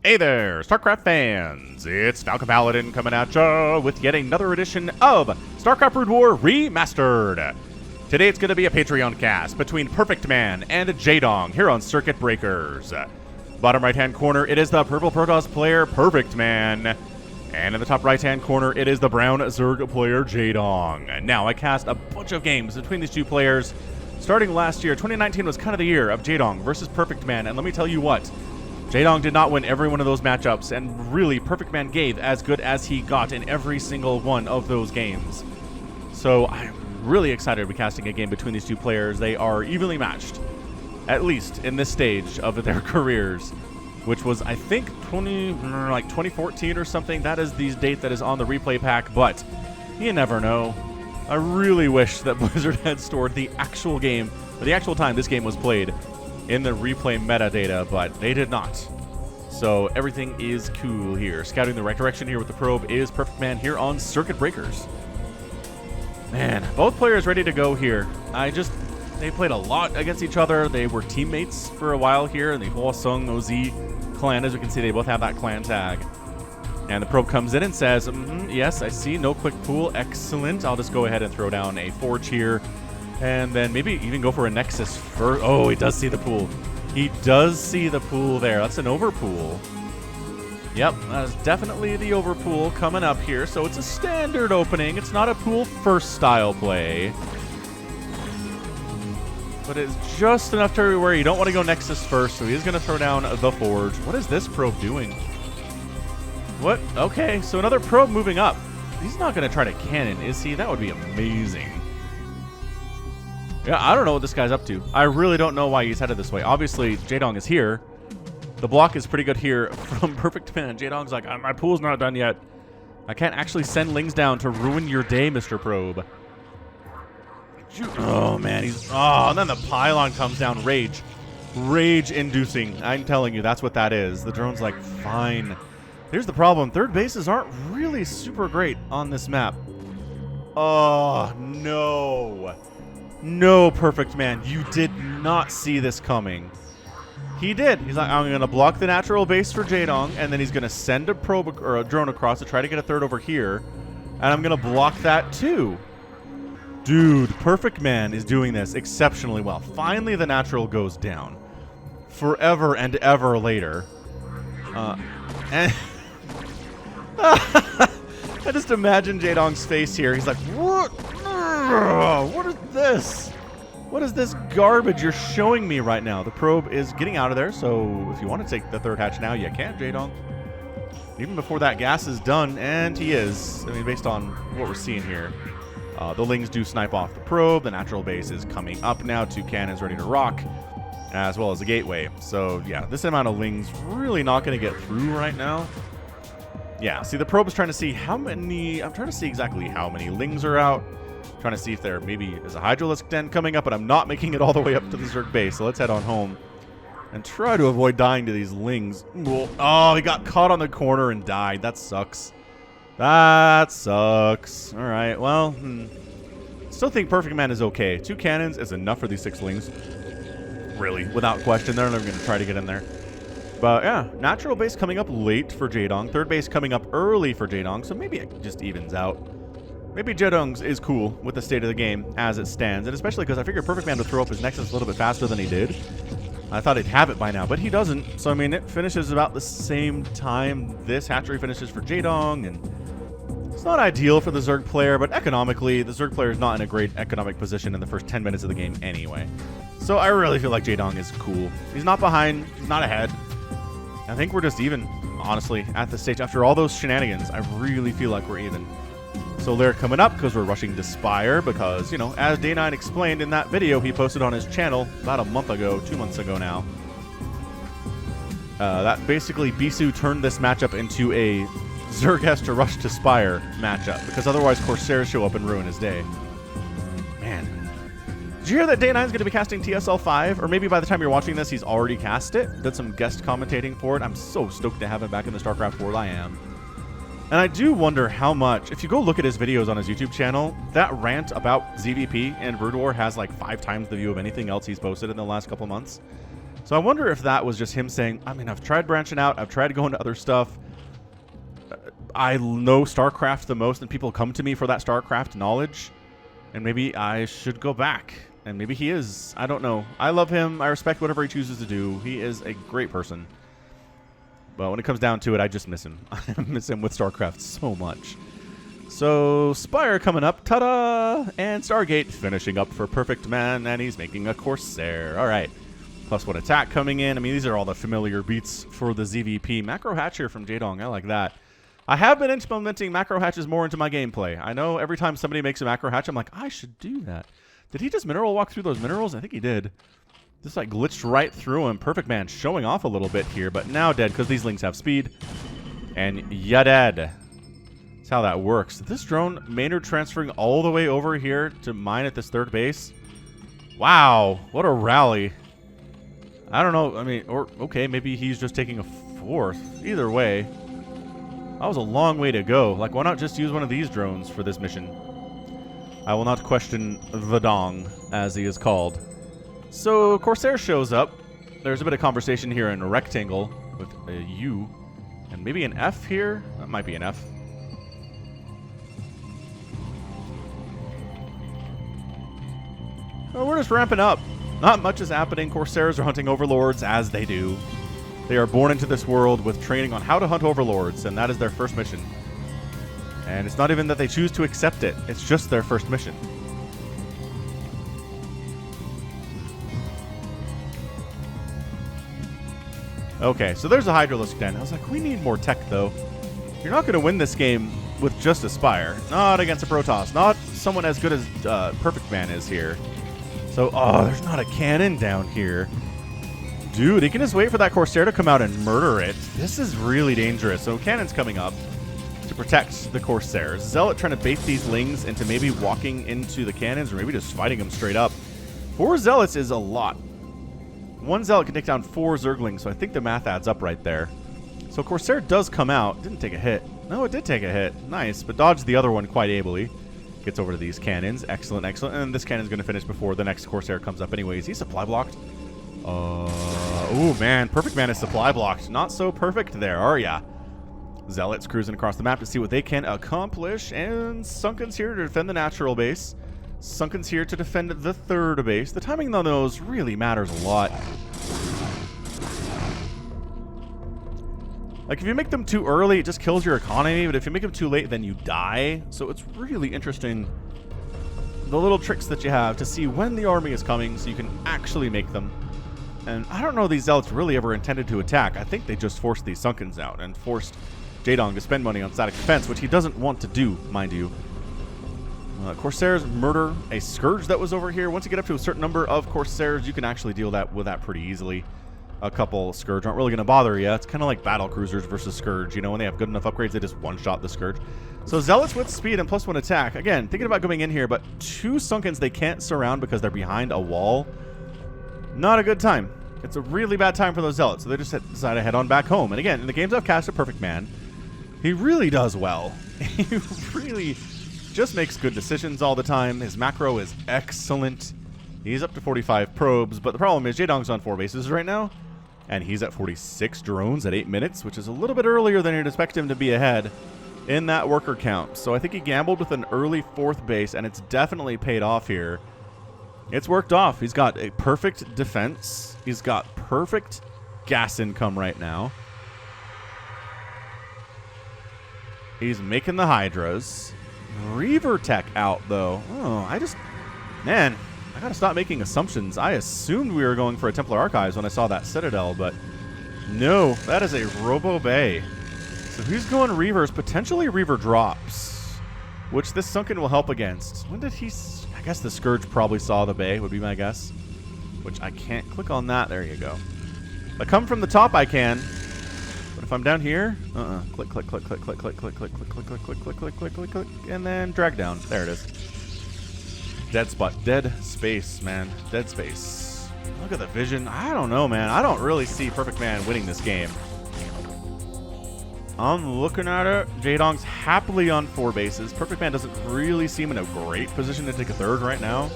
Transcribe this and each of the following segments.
Hey there, StarCraft fans! It's Falcon Paladin coming at ya with yet another edition of StarCraft Brood War Remastered. Today it's going to be a Patreon cast between PerfectMan and Jaedong here on Circuit Breakers. Bottom right-hand corner, it is the purple Protoss player PerfectMan. And in the top right-hand corner, it is the brown Zerg player Jaedong. Now, I cast a bunch of games between these two players. Starting last year, 2019 was kind of the year of Jaedong versus PerfectMan, and let me tell you what, Jaedong did not win every one of those matchups, and really, PerfectMan gave as good as he got in every single one of those games. So I'm really excited to be casting a game between these two players. They are evenly matched, at least in this stage of their careers, which was, I think, 2014 or something. That is the date that is on the replay pack, but you never know. I really wish that Blizzard had stored the actual game, or the actual time this game was played, in the replay metadata, but they did not. So everything is cool here. Scouting the right direction here with the probe is PerfectMan here on Circuit Breakers. Man, both players ready to go here. They played a lot against each other. They were teammates for a while here in the Hwasong OZ clan. As we can see, they both have that clan tag. And the probe comes in and says, yes, I see, no quick pool, excellent. I'll just go ahead and throw down a Forge here. And then maybe even go for a Nexus first. Oh, he does see the pool. He does see the pool there. That's an overpool. Yep, that's definitely the overpool coming up here. So it's a standard opening. It's not a pool first style play. But it's just enough to where you don't want to go Nexus first. So he's going to throw down the Forge. What is this probe doing? What? Okay, so another probe moving up. He's not going to try to cannon, is he? That would be amazing. Yeah, I don't know what this guy's up to. I really don't know why he's headed this way. Obviously, Jaedong is here. The block is pretty good here from PerfectMan. Jaedong's like, my pool's not done yet. I can't actually send Lings down to ruin your day, Mr. Probe. Oh, man. And then the pylon comes down. Rage. Rage-inducing. I'm telling you, that's what that is. The drone's like, fine. Here's the problem. Third bases aren't really super great on this map. Oh, no. No, PerfectMan, you did not see this coming. He did. He's like, I'm going to block the natural base for Jaedong, and then he's going to send a probe or a drone across to try to get a third over here, and I'm going to block that too. Dude, PerfectMan is doing this exceptionally well. Finally, the natural goes down. Forever and ever later. And I just imagine Jaedong's face here. He's like, what? What is this? What is this garbage you're showing me right now? The probe is getting out of there, so if you want to take the third hatch now, you can, Jaedong. Even before that gas is done, and he is. I mean, based on what we're seeing here. The Lings do snipe off the probe. The natural base is coming up now. 2 cannons ready to rock, as well as the gateway. So, yeah, this amount of Lings really not going to get through right now. Yeah, see, the probe is trying to see how many... I'm trying to see exactly how many Lings are out. Trying to see if there maybe is a Hydralisk Den coming up, but I'm not making it all the way up to the Zerg base. So let's head on home and try to avoid dying to these Lings. Oh, he got caught on the corner and died. That sucks. That sucks. All right, well, still think PerfectMan is okay. 2 cannons is enough for these 6 Lings. Really, without question. They're never going to try to get in there. But yeah, natural base coming up late for Jaedong. Third base coming up early for Jaedong, so maybe it just evens out. Maybe Jaedong's is cool with the state of the game as it stands, and especially because I figured PerfectMan would throw up his Nexus a little bit faster than he did. I thought he'd have it by now, but he doesn't. So, I mean, it finishes about the same time this hatchery finishes for Jaedong, and it's not ideal for the Zerg player, but economically, the Zerg player is not in a great economic position in the first 10 minutes of the game anyway. So I really feel like Jaedong is cool. He's not behind, he's not ahead. I think we're just even, honestly, at this stage. After all those shenanigans, I really feel like we're even. So they're coming up because we're rushing to Spire because, you know, as Day9 explained in that video he posted on his channel about a month ago, 2 months ago now, that basically Bisu turned this matchup into a Zerg has to rush to Spire matchup because otherwise Corsairs show up and ruin his day. Man. Did you hear that Day9 is going to be casting TSL 5? Or maybe by the time you're watching this, he's already cast it. Did some guest commentating for it. I'm so stoked to have him back in the StarCraft world. I am. And I do wonder how much, if you go look at his videos on his YouTube channel, that rant about ZVP and Brood War has like 5 times the view of anything else he's posted in the last couple months. So I wonder if that was just him saying, I mean, I've tried branching out. I've tried going to other stuff. I know StarCraft the most, and people come to me for that StarCraft knowledge. And maybe I should go back. And maybe he is. I don't know. I love him. I respect whatever he chooses to do. He is a great person. But when it comes down to it, I just miss him. I miss him with StarCraft so much. So, Spire coming up. Ta-da! And Stargate finishing up for PerfectMan, and he's making a Corsair. All right. +1 attack coming in. I mean, these are all the familiar beats for the ZVP. Macro hatch here from Jaedong. I like that. I have been implementing macro hatches more into my gameplay. I know every time somebody makes a macro hatch, I'm like, I should do that. Did he just mineral walk through those minerals? I think he did. Just like glitched right through him. PerfectMan showing off a little bit here, but now dead because these lings have speed. And ya dead. That's how that works. This drone, Maynard transferring all the way over here to mine at this third base. Wow, what a rally. I don't know. I mean, or okay, maybe he's just taking a fourth. Either way. That was a long way to go. Like, why not just use one of these drones for this mission? I will not question Jaedong, as he is called. So, Corsair shows up. There's a bit of conversation here in a rectangle with a U. And maybe an F here? That might be an F. Oh, we're just ramping up. Not much is happening. Corsairs are hunting overlords, as they do. They are born into this world with training on how to hunt overlords, and that is their first mission. And it's not even that they choose to accept it. It's just their first mission. Okay, so there's a Hydralisk Den. I was like, we need more tech, though. You're not going to win this game with just a Spire. Not against a Protoss. Not someone as good as PerfectMan is here. So, oh, there's not a cannon down here. Dude, he can just wait for that Corsair to come out and murder it. This is really dangerous. So cannon's coming up to protect the Corsairs. Zealot trying to bait these lings into maybe walking into the cannons or maybe just fighting them straight up. 4 Zealots is a lot. 1 Zealot can take down 4 Zerglings, so I think the math adds up right there. So Corsair does come out. Didn't take a hit. No, it did take a hit. Nice, but dodged the other one quite ably. Gets over to these cannons. Excellent, excellent. And this cannon's going to finish before the next Corsair comes up anyways. He's supply blocked. Oh man, PerfectMan is supply blocked. Not so perfect there, are ya? Zealots cruising across the map to see what they can accomplish. And Sunken's here to defend the natural base. Sunken's here to defend the third base. The timing on those really matters a lot. Like, if you make them too early, it just kills your economy. But if you make them too late, then you die. So it's really interesting, the little tricks that you have to see when the army is coming so you can actually make them. And I don't know if these Zealots really ever intended to attack. I think they just forced these Sunkens out and forced Jaedong to spend money on static defense, which he doesn't want to do, mind you. Corsairs murder a Scourge that was over here. Once you get up to a certain number of Corsairs, you can actually deal with that pretty easily. A couple Scourge aren't really going to bother you. It's kind of like battle cruisers versus Scourge. You know, when they have good enough upgrades, they just one-shot the Scourge. So Zealots with speed and +1 attack. Again, thinking about going in here, but 2 Sunkens they can't surround because they're behind a wall. Not a good time. It's a really bad time for those Zealots, so they just decide to head on back home. And again, in the games I've cast at PerfectMan, he really does well. He really just makes good decisions all the time. His macro is excellent. He's up to 45 probes, but the problem is Jaedong's on 4 bases right now, and he's at 46 drones at 8 minutes, which is a little bit earlier than you'd expect him to be ahead in that worker count. So I think he gambled with an early 4th base, and it's definitely paid off here. It's worked off. He's got a perfect defense. He's got perfect gas income right now. He's making the Hydras. Reaver tech out, though. Oh, man, I gotta stop making assumptions. I assumed we were going for a Templar Archives when I saw that Citadel, but no, that is a Robo Bay. So he's going Reavers, potentially Reaver drops, which this Sunken will help against. When did he... I guess the Scourge probably saw the bay, would be my guess. Which I can't click on that. There you go. If I come from the top, I can. But if I'm down here, click, click, click, click, click, click, click, click, click, click, click, click, click, click, click, click, click, and then drag down. There it is. Dead spot. Dead space, man. Dead space. Look at the vision. I don't know, man. I don't really see PerfectMan winning this game. I'm looking at it. Jaedong's happily on 4 bases. PerfectMan doesn't really seem in a great position to take a 3rd right now.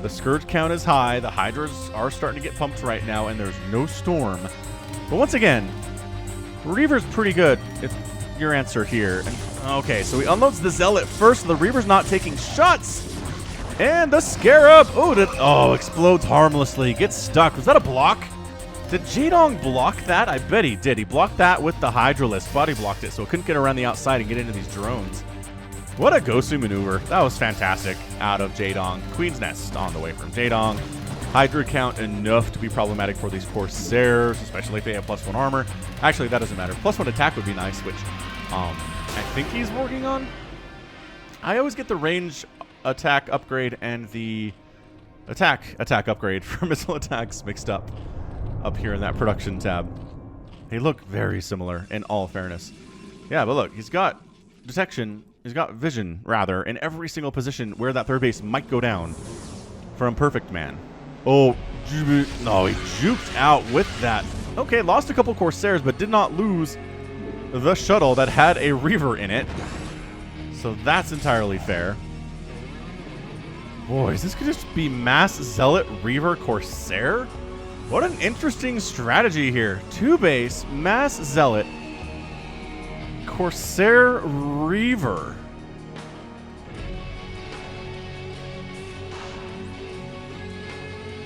The Scourge count is high. The Hydras are starting to get pumped right now, and there's no Storm. But once again, Reaver's pretty good. It's your answer here. And, okay, so he unloads the Zealot first. The Reaver's not taking shots. And the Scarab, explodes harmlessly. Gets stuck. Was that a block? Did Jaedong block that? I bet he did. He blocked that with the Hydralisk. Body blocked it, so it couldn't get around the outside and get into these drones. What a Gosu maneuver. That was fantastic out of Jaedong. Queen's Nest on the way from Jaedong. Hydra count enough to be problematic for these Corsairs, especially if they have +1 armor. Actually, that doesn't matter. +1 attack would be nice, which I think he's working on. I always get the range attack upgrade and the attack upgrade for missile attacks mixed up here in that production tab. They look very similar in all fairness. Yeah, but look, he's got detection, he's got vision, rather, in every single position where that third base might go down from PerfectMan. Oh, no, he juked out with that. Okay, lost a couple Corsairs, but did not lose the shuttle that had a Reaver in it. So that's entirely fair. Boy, is this going to just be Mass Zealot Reaver Corsair? What an interesting strategy here. 2 base, Mass Zealot, Corsair Reaver.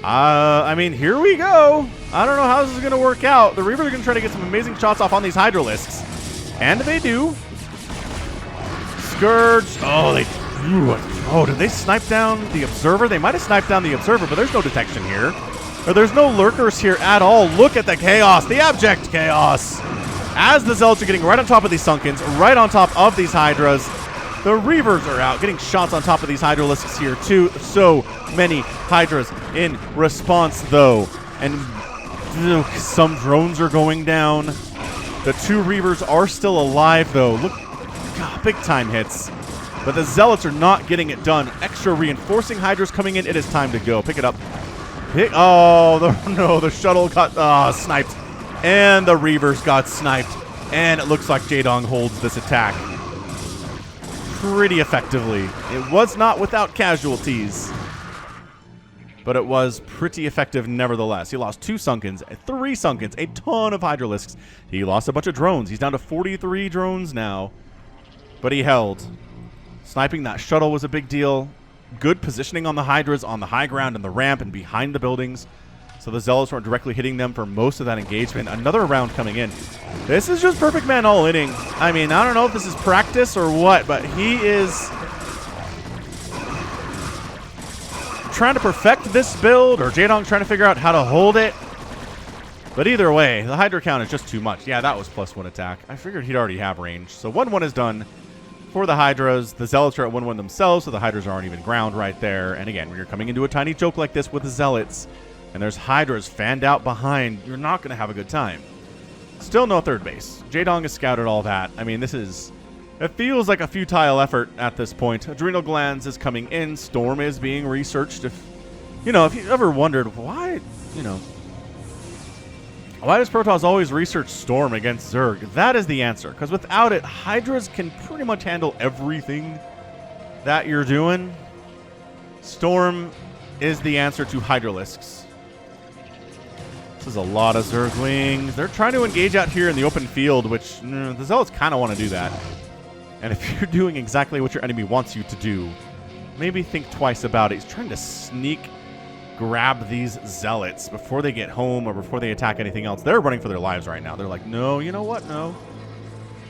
I mean, here we go. I don't know how this is going to work out. The Reavers are going to try to get some amazing shots off on these Hydralisks. And they do. Scourge. Oh, did they snipe down the Observer? They might have sniped down the Observer, but there's no detection here. Or there's no lurkers here at all. Look at the chaos, the abject chaos. As the Zealots are getting right on top of these Sunkens, right on top of these Hydras, the Reavers are out, getting shots on top of these Hydralisks here too. So many Hydras in response though. And some drones are going down. The 2 Reavers are still alive though. Look, God, big time hits. But the Zealots are not getting it done. Extra reinforcing Hydras coming in. It is time to go. Pick it up. The shuttle got sniped. And the Reavers got sniped. And it looks like Jaedong holds this attack pretty effectively. It was not without casualties, but it was pretty effective nevertheless. He lost 2 Sunkens, 3 Sunkens, a ton of Hydralisks. He lost a bunch of drones. He's down to 43 drones now, but he held. Sniping that shuttle was a big deal. Good positioning on the Hydras on the high ground and the ramp and behind the buildings, so the Zealots weren't directly hitting them for most of that engagement. Another round coming in. This is just PerfectMan all inning. I mean, I don't know if this is practice or what, but he is trying to perfect this build, or Jaedong trying to figure out how to hold it. But either way, the Hydra count is just too much. Yeah, that was +1 attack. I figured he'd already have range. So 1-1 is done for the Hydras. The Zealots are at 1-1 themselves, so the Hydras aren't even ground right there. And again, when you're coming into a tiny choke like this with the Zealots, and there's Hydras fanned out behind, you're not going to have a good time. Still no third base. Jaedong has scouted all that. I mean, it feels like a futile effort at this point. Adrenal Glands is coming in. Storm is being researched. If you ever wondered why does Protoss always research Storm against Zerg? That is the answer. Because without it, Hydras can pretty much handle everything that you're doing. Storm is the answer to Hydralisks. This is a lot of Zerg wings. They're trying to engage out here in the open field, which the Zealots kind of want to do that. And if you're doing exactly what your enemy wants you to do, maybe think twice about it. He's trying to sneak grab these Zealots before they get home or before they attack anything else. They're running for their lives right now. They're like, no, you know what? No.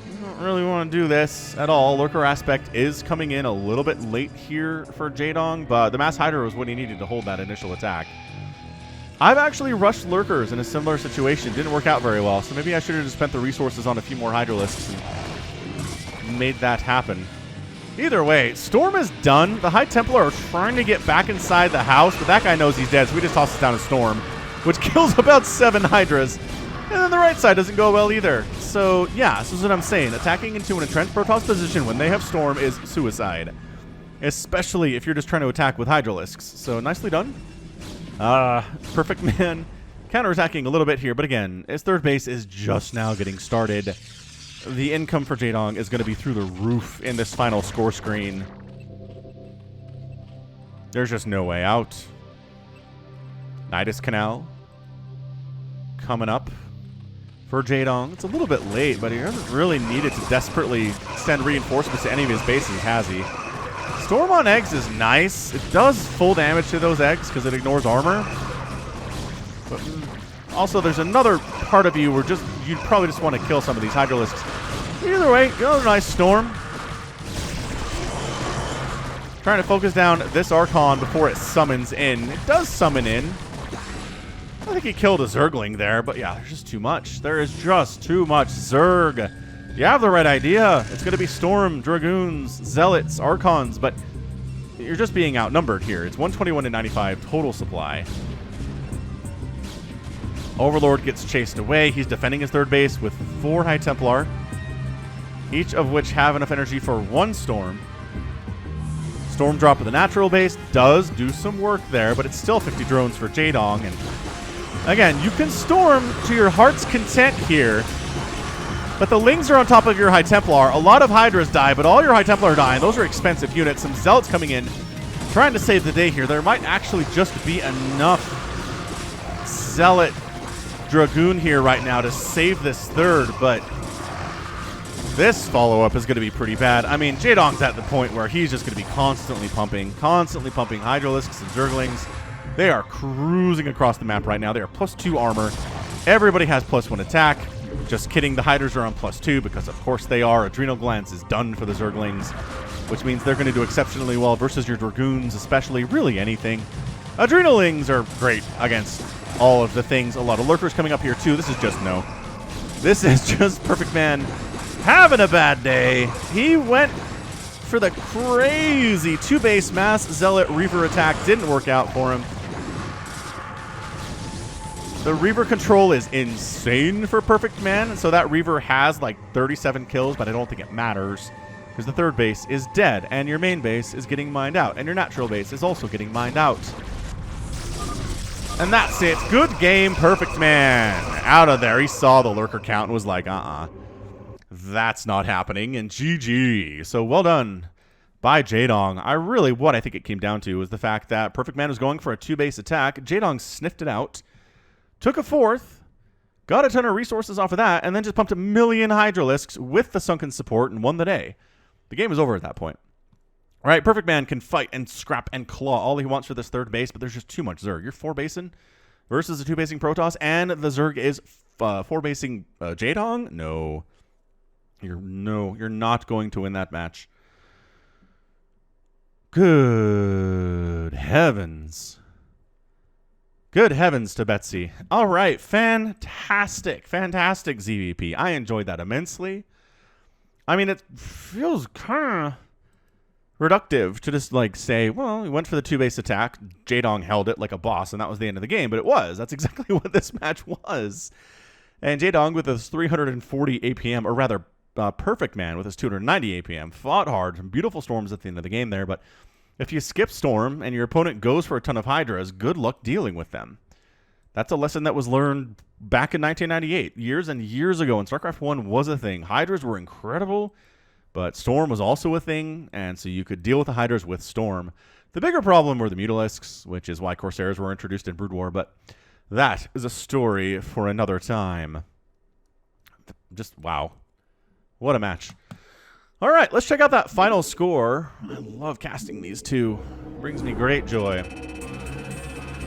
I don't really want to do this at all. Lurker aspect is coming in a little bit late here for Jaedong, but the Mass Hydra was what he needed to hold that initial attack. I've actually rushed Lurkers in a similar situation. Didn't work out very well, so maybe I should have just spent the resources on a few more Hydralisks and made that happen. Either way, Storm is done. The High Templar are trying to get back inside the house, but that guy knows he's dead, so we just toss it down to Storm, which kills about 7 Hydras. And then the right side doesn't go well either. So, yeah, this is what I'm saying. Attacking into an entrenched Protoss position when they have Storm is suicide. Especially if you're just trying to attack with Hydralisks. So, nicely done. PerfectMan counterattacking a little bit here, but again, his third base is just now getting started. The income for Jaedong is going to be through the roof in this final score screen. There's just no way out. Nidus Canal coming up for Jaedong. It's a little bit late, but he hasn't really needed to desperately send reinforcements to any of his bases, has he? Storm on eggs is nice. It does full damage to those eggs because it ignores armor. But also, there's another part of you where you'd probably just want to kill some of these Hydralisks. Either way, another nice Storm. Trying to focus down this Archon before it summons in. It does summon in. I think he killed a Zergling there, but yeah, there's just too much. There is just too much Zerg. You have the right idea. It's going to be Storm, Dragoons, Zealots, Archons, but you're just being outnumbered here. It's 121 to 95 total supply. Overlord gets chased away. He's defending his third base with 4 High Templar, each of which have enough energy for 1 Storm. Storm drop of the natural base does do some work there, but it's still 50 drones for Jaedong. And again, you can Storm to your heart's content here, but the Lings are on top of your High Templar. A lot of Hydras die, but all your High Templar are dying. Those are expensive units. Some Zealots coming in, trying to save the day here. There might actually just be enough Zealot Dragoon here right now to save this third, but this follow-up is going to be pretty bad. I mean, Jaedong's at the point where he's just going to be constantly pumping Hydralisks and Zerglings. They are cruising across the map right now. They are +2 armor. Everybody has +1 attack. Just kidding, the Hydras are on +2 because of course they are. Adrenal Glands is done for the Zerglings, which means they're going to do exceptionally well versus your Dragoons, especially really anything. Adrenalings are great against all of the things. A lot of Lurkers coming up here too. This is just no. This is just PerfectMan having a bad day. He went for the crazy 2-base Mass Zealot Reaver attack. Didn't work out for him. The Reaver control is insane for PerfectMan, so that Reaver has like 37 kills, but I don't think it matters because the third base is dead, and your main base is getting mined out, and your natural base is also getting mined out. And that's it. Good game, PerfectMan. Out of there. He saw the Lurker count and was like, that's not happening, and GG. So well done by Jaedong. What I think it came down to was the fact that PerfectMan was going for a 2-base attack. Jaedong sniffed it out, took a 4th, got a ton of resources off of that, and then just pumped 1 million Hydralisks with the sunken support and won the day. The game was over at that point. All right, PerfectMan can fight and scrap and claw all he wants for this third base, but there's just too much Zerg. You're 4-basing versus a 2-basing Protoss, and the Zerg is 4-basing Jaedong? No. You're not going to win that match. Good heavens. Good heavens to Betsy. All right, fantastic ZVP. I enjoyed that immensely. I mean, it feels kind of reductive to just like say, well, we went for the 2-base attack. Jaedong held it like a boss, and that was the end of the game. But it was. That's exactly what this match was. And Jaedong with his 340 APM, or rather, PerfectMan with his 290 APM, fought hard. Some beautiful storms at the end of the game there, but if you skip Storm and your opponent goes for a ton of Hydras, good luck dealing with them. That's a lesson that was learned back in 1998, years and years ago, when StarCraft 1 was a thing. Hydras were incredible, but Storm was also a thing, and so you could deal with the Hydras with Storm. The bigger problem were the Mutalisks, which is why Corsairs were introduced in Brood War, but that is a story for another time. Just, wow. What a match. All right, let's check out that final score. I love casting these two. Brings me great joy.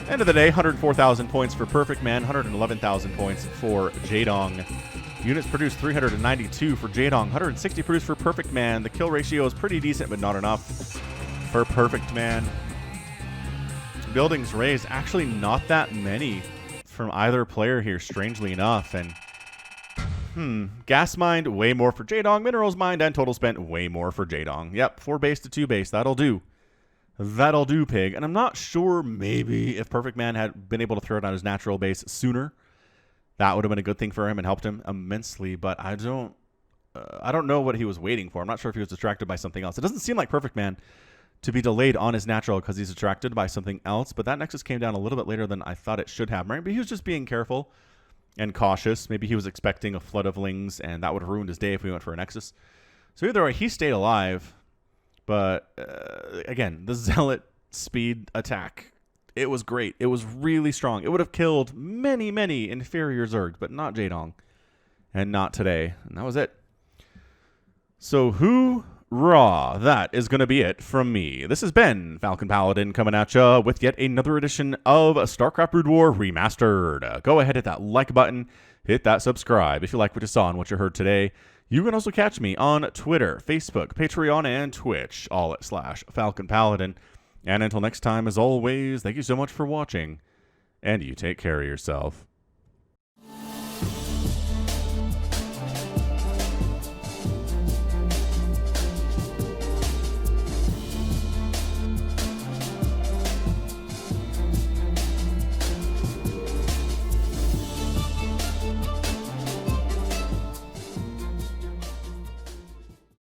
End of the day, 104,000 points for PerfectMan, 111,000 points for Jaedong. Units produced 392 for Jaedong, 160 produced for PerfectMan. The kill ratio is pretty decent, but not enough for PerfectMan. Buildings raised, actually not that many from either player here, strangely enough. And gas mined, way more for Jaedong. Minerals mined and total spent, way more for Jaedong. Yep, 4-base to 2-base. That'll do. That'll do, pig. And I'm not sure maybe if PerfectMan had been able to throw it on his natural base sooner, that would have been a good thing for him and helped him immensely. But I don't know what he was waiting for. I'm not sure if he was distracted by something else. It doesn't seem like PerfectMan to be delayed on his natural because he's distracted by something else. But that Nexus came down a little bit later than I thought it should have. Maybe he was just being careful and cautious. Maybe he was expecting a flood of Lings, and that would have ruined his day if we went for a Nexus. So either way, he stayed alive. But again, the Zealot speed attack it was great. It was really strong. It would have killed many, many inferior Zergs, but not Jaedong. And not today. And that was it. So hoorah, that is going to be it from me. This has been Falcon Paladin coming at ya with yet another edition of StarCraft Brood War Remastered. Go ahead, hit that like button, hit that subscribe if you like what you saw and what you heard today. You can also catch me on Twitter, Facebook, Patreon, and Twitch, all at /Falcon Paladin. And until next time, as always, thank you so much for watching, and you take care of yourself.